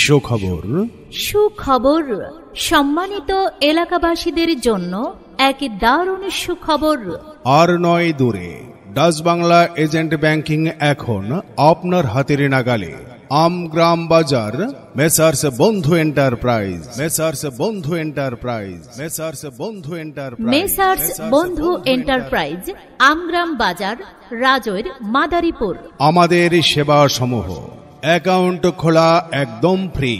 সুখবর সুখবর সম্মানিত এলাকাবাসীদের জন্য এক দারুণ সুখবর। আর নয় দূরে, ডাচ বাংলা এজেন্ট ব্যাংকিং এখন আপনার হাতের নাগালে। আমগ্রাম বাজার, মেসার্স বন্ধু এন্টারপ্রাইজ, মেসার্স বন্ধু এন্টারপ্রাইজ, মেসার্স বন্ধু এন্টারপ্রাইজ, মেসার্স বন্ধু এন্টারপ্রাইজ, আমগ্রাম বাজার, রাজৈর, মাদারীপুর। আমাদের সেবা সমূহ: অ্যাকাউন্ট খোলা একদম ফ্রি,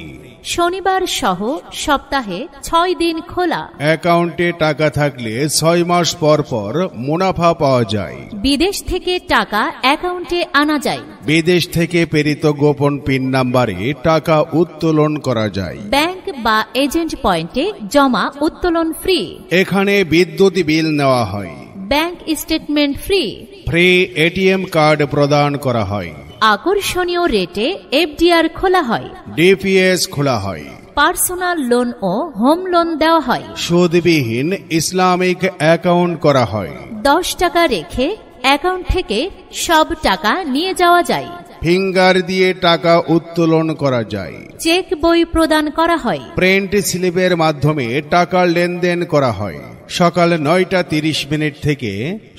শনিবার সহ সপ্তাহে 6 দিন খোলা। অ্যাকাউন্টে টাকা থাকলে 6 মাস পর পর মুনাফা পাওয়া যায়। বিদেশ থেকে টাকা অ্যাকাউন্টে আনা যায়। বিদেশ থেকে প্রেরিত গোপন পিন নাম্বারে টাকা উত্তোলন করা যায়। ব্যাংক বা এজেন্ট পয়েন্টে জমা উত্তোলন ফ্রি। এখানে বিদ্যুৎ বিল নেওয়া হয়। Bank statement free. Free ATM card প্রদান করা হয়। আকর্ষণীয় রেটে এফডিআর খোলা হয়। ডিপিএস খোলা হয়। পার্সোনাল লোন ও হোম লোন দেওয়া হয়। সুদবিহীন ইসলামিক অ্যাকাউন্ট করা হয়। 10 টাকা রেখে অ্যাকাউন্ট থেকে সব টাকা নিয়ে যাওয়া যায়। ফিঙ্গার দিয়ে টাকা উত্তোলন করা যায়। চেক বই প্রদান করা হয়। প্রিন্ট স্লিপের মাধ্যমে টাকা লেনদেন করা হয়। সকাল 9টা 30 থেকে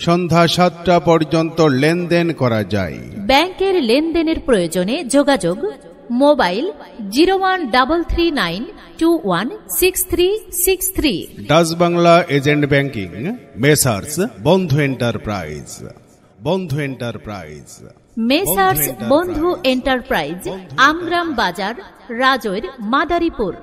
সন্ধ্যা 7টা পর্যন্ত লেনদেন করা যায়। ব্যাংকের লেনদেনের প্রয়োজনে যোগাযোগ mobile 0133216363। Dutch Bangla agent banking, messrs বন্ধু এন্টারপ্রাইজ, বন্ধু এন্টারপ্রাইজ, মেসার্স বন্ধু এন্টারপ্রাইজ, আমগ্রাম বাজার, রাজৈর, মাদারীপুর।